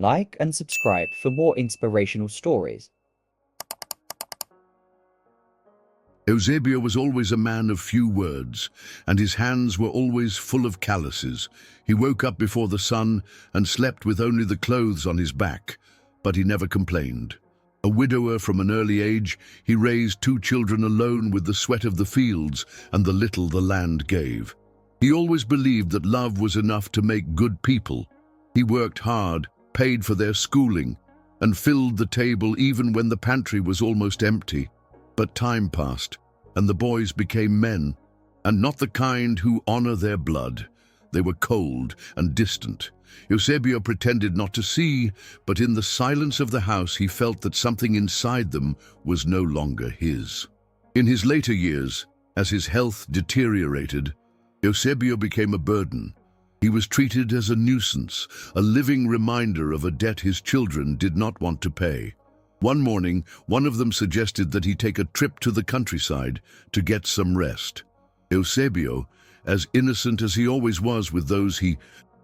Like and subscribe for more inspirational stories. Eusebio was always a man of few words, and his hands were always full of calluses. He woke up before the sun and slept with only the clothes on his back, but he never complained. A widower from an early age, he raised 2 children alone with the sweat of the fields and the little the land gave. He always believed that love was enough to make good people. He worked hard, paid for their schooling, and filled the table even when the pantry was almost empty. But time passed, and the boys became men, and not the kind who honor their blood. They were cold and distant. Eusebio pretended not to see, but in the silence of the house he felt that something inside them was no longer his. In his later years, as his health deteriorated, Eusebio became a burden. He was treated as a nuisance, a living reminder of a debt his children did not want to pay. One morning, one of them suggested that he take a trip to the countryside to get some rest. Eusebio, as innocent as he always was with those he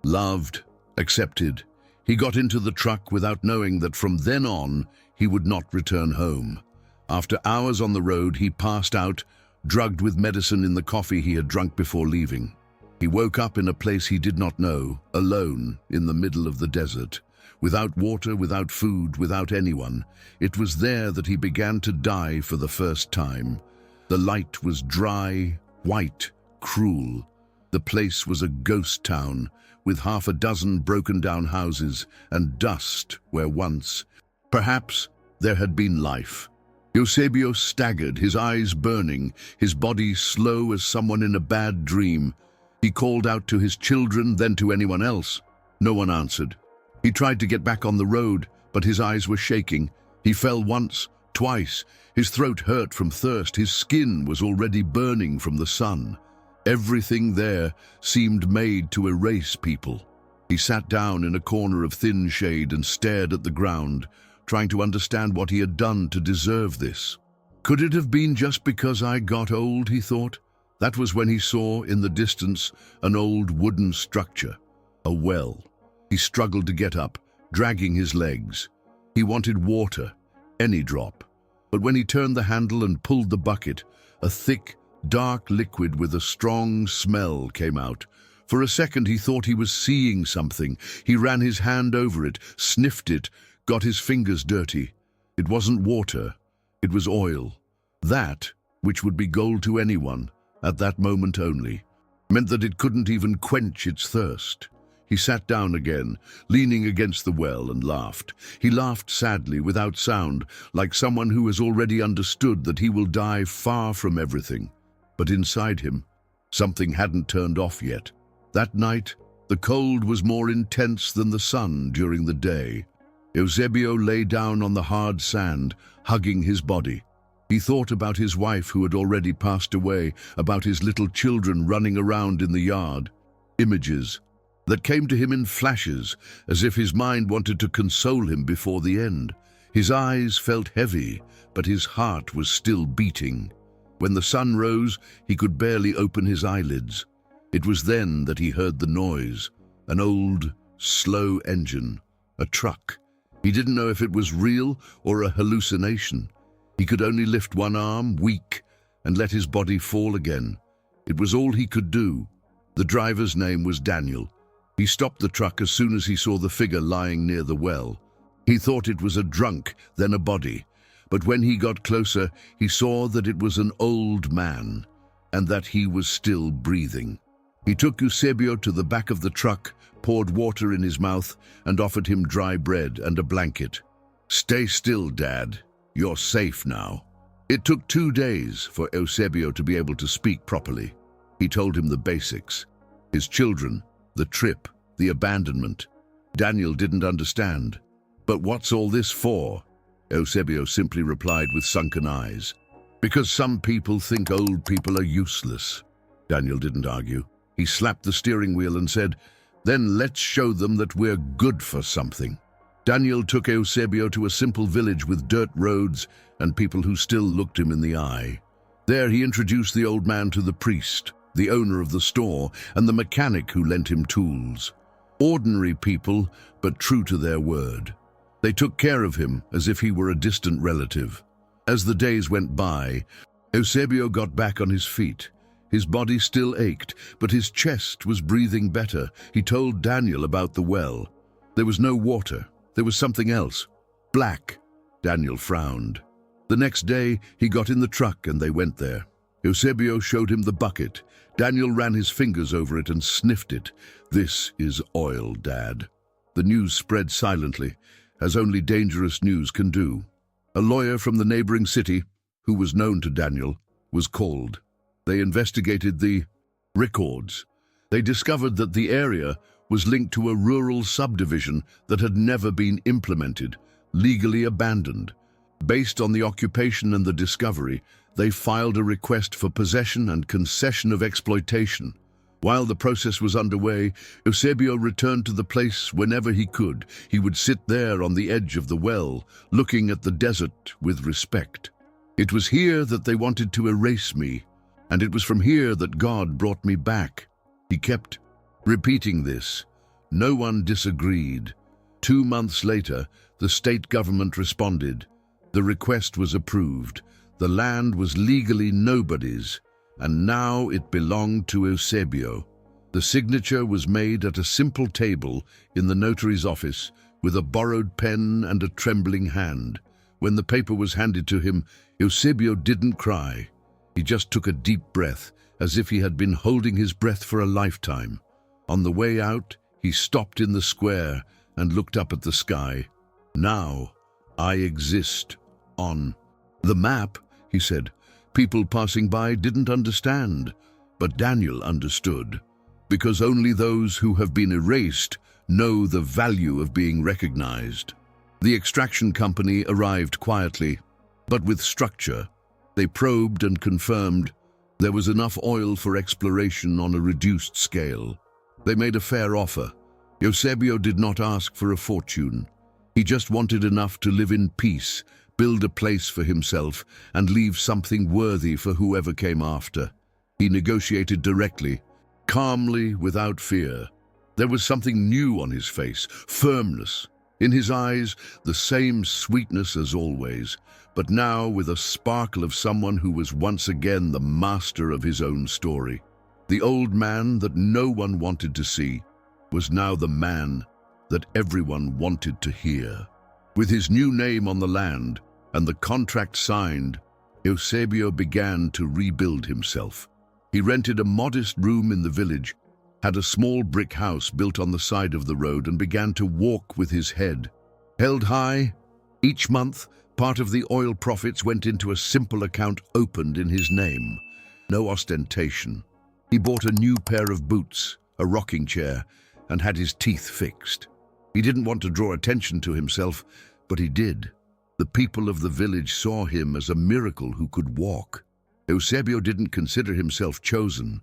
loved, accepted. He got into the truck without knowing that from then on he would not return home. After hours on the road, he passed out, drugged with medicine in the coffee he had drunk before leaving. He woke up in a place he did not know, alone, in the middle of the desert. Without water, without food, without anyone. It was there that he began to die for the first time. The light was dry, white, cruel. The place was a ghost town, with 6 broken-down houses and dust where once, perhaps, there had been life. Eusebio staggered, his eyes burning, his body slow as someone in a bad dream. He called out to his children, then to anyone else. No one answered. He tried to get back on the road, but his eyes were shaking. He fell once, twice. His throat hurt from thirst. His skin was already burning from the sun. Everything there seemed made to erase people. He sat down in a corner of thin shade and stared at the ground, trying to understand what he had done to deserve this. Could it have been just because I got old, he thought? That was when he saw, in the distance, an old wooden structure, a well. He struggled to get up, dragging his legs. He wanted water, any drop. But when he turned the handle and pulled the bucket, a thick, dark liquid with a strong smell came out. For a second he thought he was seeing something. He ran his hand over it, sniffed it, got his fingers dirty. It wasn't water, it was oil. That, which would be gold to anyone, at that moment only, meant that it couldn't even quench its thirst. He sat down again, leaning against the well, and laughed. He laughed sadly, without sound, like someone who has already understood that he will die far from everything. But inside him, something hadn't turned off yet. That night, the cold was more intense than the sun during the day. Eusebio lay down on the hard sand, hugging his body. He thought about his wife who had already passed away, about his little children running around in the yard. Images that came to him in flashes, as if his mind wanted to console him before the end. His eyes felt heavy, but his heart was still beating. When the sun rose, he could barely open his eyelids. It was then that he heard the noise, an old, slow engine, a truck. He didn't know if it was real or a hallucination. He could only lift one arm, weak, and let his body fall again. It was all he could do. The driver's name was Daniel. He stopped the truck as soon as he saw the figure lying near the well. He thought it was a drunk, then a body. But when he got closer, he saw that it was an old man, and that he was still breathing. He took Eusebio to the back of the truck, poured water in his mouth, and offered him dry bread and a blanket. "Stay still, Dad. You're safe now." It took 2 days for Eusebio to be able to speak properly. He told him the basics. His children, the trip, the abandonment. Daniel didn't understand. "But what's all this for?" Eusebio simply replied with sunken eyes. "Because some people think old people are useless." Daniel didn't argue. He slapped the steering wheel and said, "Then let's show them that we're good for something." Daniel took Eusebio to a simple village with dirt roads and people who still looked him in the eye. There he introduced the old man to the priest, the owner of the store, and the mechanic who lent him tools. Ordinary people, but true to their word. They took care of him as if he were a distant relative. As the days went by, Eusebio got back on his feet. His body still ached, but his chest was breathing better. He told Daniel about the well. There was no water. There was something else. Black. Daniel frowned. The next day, he got in the truck and they went there. Eusebio showed him the bucket. Daniel ran his fingers over it and sniffed it. "This is oil, Dad." The news spread silently, as only dangerous news can do. A lawyer from the neighboring city, who was known to Daniel, was called. They investigated the records. They discovered that the area was linked to a rural subdivision that had never been implemented, legally abandoned. Based on the occupation and the discovery, they filed a request for possession and concession of exploitation. While the process was underway, Eusebio returned to the place whenever he could. He would sit there on the edge of the well, looking at the desert with respect. "It was here that they wanted to erase me, and it was from here that God brought me back." He kept repeating this. No one disagreed. 2 months later, the state government responded. The request was approved. The land was legally nobody's, and now it belonged to Eusebio. The signature was made at a simple table in the notary's office with a borrowed pen and a trembling hand. When the paper was handed to him, Eusebio didn't cry. He just took a deep breath, as if he had been holding his breath for a lifetime. On the way out, he stopped in the square and looked up at the sky. "Now, I exist on the map," he said. People passing by didn't understand, but Daniel understood, because only those who have been erased know the value of being recognized. The extraction company arrived quietly, but with structure. They probed and confirmed there was enough oil for exploration on a reduced scale. They made a fair offer. Eusebio did not ask for a fortune. He just wanted enough to live in peace, build a place for himself, and leave something worthy for whoever came after. He negotiated directly, calmly, without fear. There was something new on his face, firmness. In his eyes, the same sweetness as always, but now with a sparkle of someone who was once again the master of his own story. The old man that no one wanted to see was now the man that everyone wanted to hear. With his new name on the land and the contract signed, Eusebio began to rebuild himself. He rented a modest room in the village, had a small brick house built on the side of the road, and began to walk with his head held high. Each month, part of the oil profits went into a simple account opened in his name. No ostentation. He bought a new pair of boots, a rocking chair, and had his teeth fixed. He didn't want to draw attention to himself, but he did. The people of the village saw him as a miracle who could walk. Eusebio didn't consider himself chosen.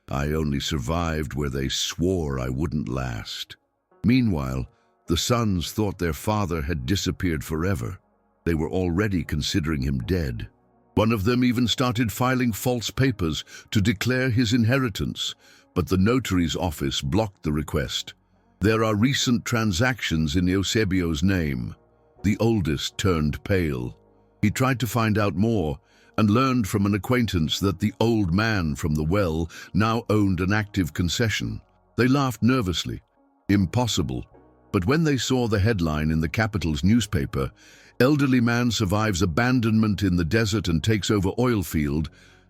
"I only survived where they swore I wouldn't last." Meanwhile, the sons thought their father had disappeared forever. They were already considering him dead. One of them even started filing false papers to declare his inheritance, but the notary's office blocked the request. There are recent transactions in Eusebio's name. The oldest turned pale. He tried to find out more and learned from an acquaintance that the old man from the well now owned an active concession. They laughed nervously. Impossible. But when they saw the headline in the capital's newspaper, "Elderly man survives abandonment in the desert and takes over oil field,"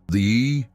the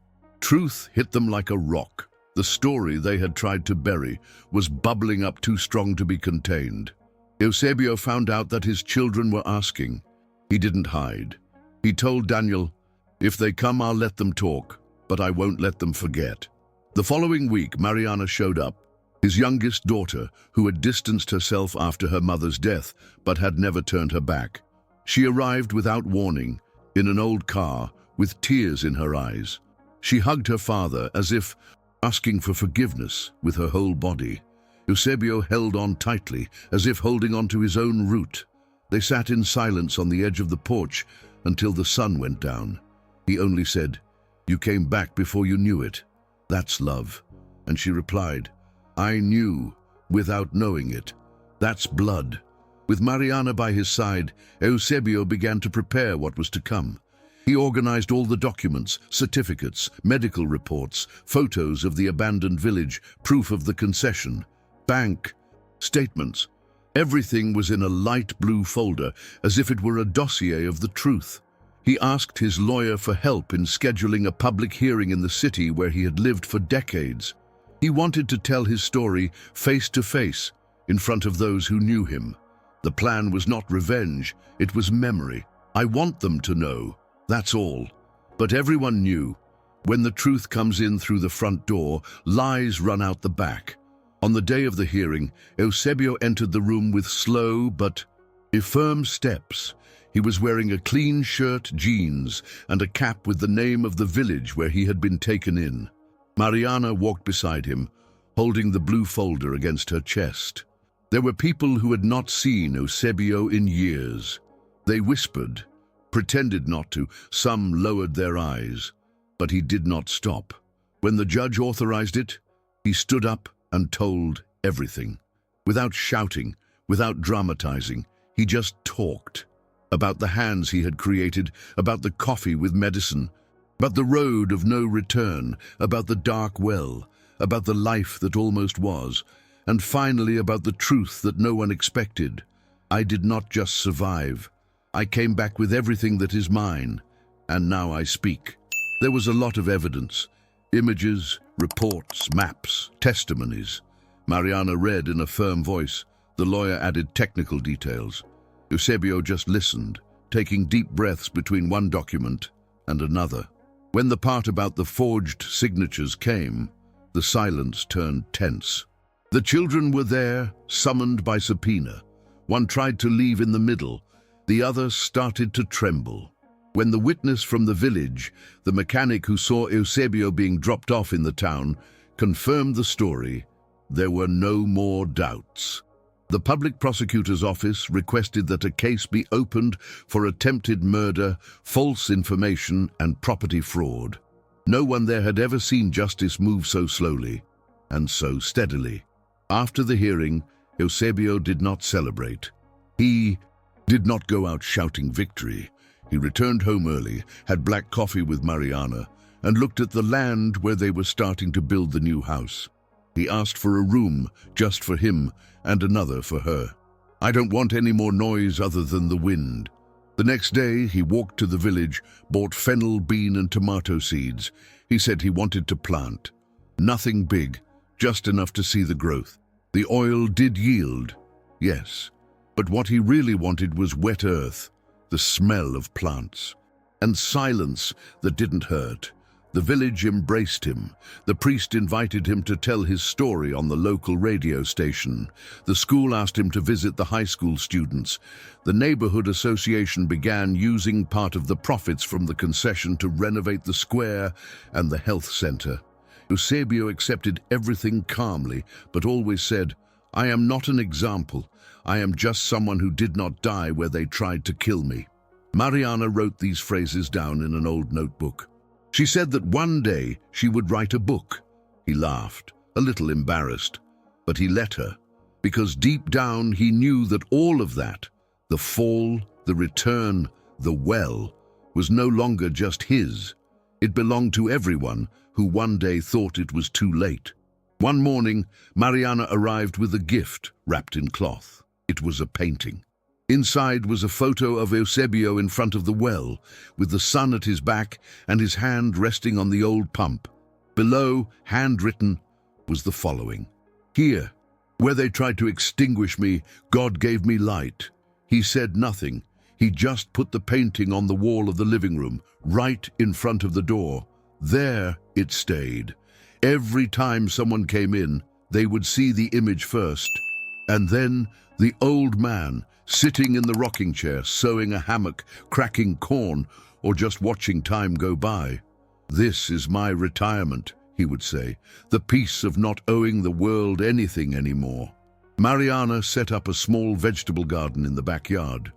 truth hit them like a rock. The story they had tried to bury was bubbling up too strong to be contained. Eusebio found out that his children were asking. He didn't hide. He told Daniel, "If they come, I'll let them talk, but I won't let them forget." The following week, Mariana showed up, his youngest daughter, who had distanced herself after her mother's death, but had never turned her back. She arrived without warning, in an old car, with tears in her eyes. She hugged her father as if asking for forgiveness with her whole body. Eusebio held on tightly, as if holding on to his own root. They sat in silence on the edge of the porch until the sun went down. He only said, "You came back before you knew it. That's love." And she replied, "I knew, without knowing it. That's blood. With Mariana by his side, Eusebio began to prepare what was to come. He organized all the documents, certificates, medical reports, photos of the abandoned village, proof of the concession, bank, statements. Everything was in a light blue folder, as if it were a dossier of the truth. He asked his lawyer for help in scheduling a public hearing in the city where he had lived for decades. He wanted to tell his story face to face, in front of those who knew him. The plan was not revenge, it was memory. I want them to know, that's all. But everyone knew. When the truth comes in through the front door, lies run out the back. On the day of the hearing, Eusebio entered the room with slow but firm steps. He was wearing a clean shirt, jeans, and a cap with the name of the village where he had been taken in. Mariana walked beside him, holding the blue folder against her chest. There were people who had not seen Eusebio in years. They whispered, pretended not to, some lowered their eyes, but he did not stop. When the judge authorized it, he stood up and told everything. Without shouting, without dramatizing, he just talked. About the hands he had created, about the coffee with medicine, about the road of no return, about the dark well, about the life that almost was, and finally about the truth that no one expected. I did not just survive. I came back with everything that is mine, and now I speak. There was a lot of evidence, images, reports, maps, testimonies. Mariana read in a firm voice. The lawyer added technical details. Eusebio just listened, taking deep breaths between one document and another. When the part about the forged signatures came, the silence turned tense. The children were there, summoned by subpoena. One tried to leave in the middle, the other started to tremble. When the witness from the village, the mechanic who saw Eusebio being dropped off in the town, confirmed the story, there were no more doubts. The public prosecutor's office requested that a case be opened for attempted murder, false information, and property fraud. No one there had ever seen justice move so slowly and so steadily. After the hearing, Eusebio did not celebrate. He did not go out shouting victory. He returned home early, had black coffee with Mariana, and looked at the land where they were starting to build the new house. He asked for a room just for him and another for her. I don't want any more noise other than the wind. The next day, he walked to the village, bought fennel, bean, and tomato seeds. He said he wanted to plant. Nothing big, just enough to see the growth. The oil did yield, yes, but what he really wanted was wet earth, the smell of plants, and silence that didn't hurt. The village embraced him. The priest invited him to tell his story on the local radio station. The school asked him to visit the high school students. The neighborhood association began using part of the profits from the concession to renovate the square and the health center. Eusebio accepted everything calmly, but always said, "I am not an example. I am just someone who did not die where they tried to kill me." Mariana wrote these phrases down in an old notebook. She said that one day she would write a book. He laughed, a little embarrassed, but he let her, because deep down he knew that all of that, the fall, the return, the well, was no longer just his. It belonged to everyone who one day thought it was too late. One morning, Mariana arrived with a gift wrapped in cloth. It was a painting. Inside was a photo of Eusebio in front of the well, with the sun at his back and his hand resting on the old pump. Below, handwritten, was the following: "Here, where they tried to extinguish me, God gave me light." He said nothing. He just put the painting on the wall of the living room, right in front of the door. There it stayed. Every time someone came in, they would see the image first, and then the old man, sitting in the rocking chair, sewing a hammock, cracking corn, or just watching time go by. "This is my retirement," he would say, "the peace of not owing the world anything anymore." Mariana set up a small vegetable garden in the backyard.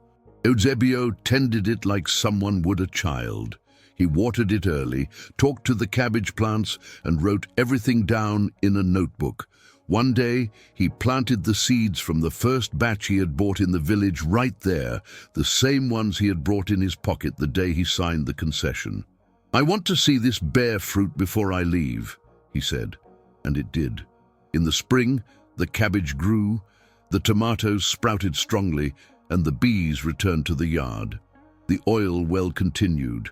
Eusebio tended it like someone would a child. He watered it early, talked to the cabbage plants, and wrote everything down in a notebook. One day, he planted the seeds from the first batch he had bought in the village right there, the same ones he had brought in his pocket the day he signed the concession. "I want to see this bear fruit before I leave," he said, and it did. In the spring, the cabbage grew, the tomatoes sprouted strongly, and the bees returned to the yard. The oil well continued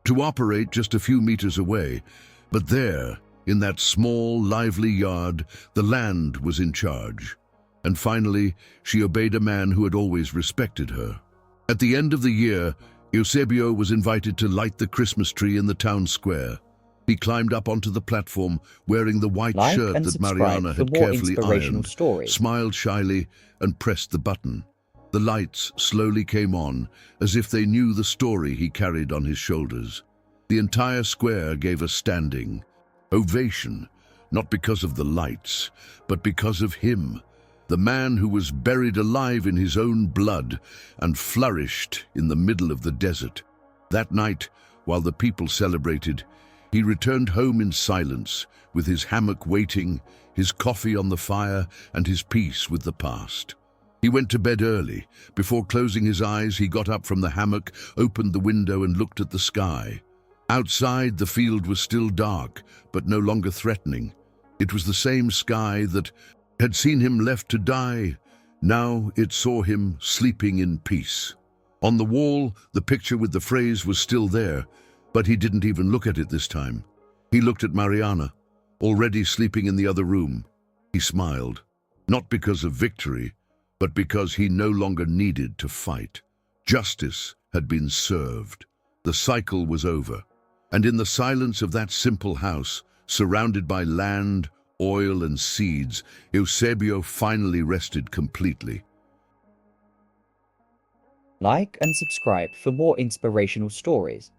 to operate just a few meters away, but there, in that small, lively yard, the land was in charge. And finally, she obeyed a man who had always respected her. At the end of the year, Eusebio was invited to light the Christmas tree in the town square. He climbed up onto the platform, wearing the white shirt that Mariana had carefully ironed, smiled shyly, and pressed the button. The lights slowly came on, as if they knew the story he carried on his shoulders. The entire square gave a standing ovation, not because of the lights, but because of him, the man who was buried alive in his own blood and flourished in the middle of the desert. That night, while the people celebrated, he returned home in silence, with his hammock waiting, his coffee on the fire, and his peace with the past. He went to bed early. Before closing his eyes, he got up from the hammock, opened the window, and looked at the sky. Outside, the field was still dark, but no longer threatening. It was the same sky that had seen him left to die. Now it saw him sleeping in peace. On the wall, the picture with the phrase was still there, but he didn't even look at it this time. He looked at Mariana, already sleeping in the other room. He smiled, not because of victory, but because he no longer needed to fight. Justice had been served. The cycle was over. And in the silence of that simple house, surrounded by land, oil, and seeds, Eusebio finally rested completely. Like and subscribe for more inspirational stories.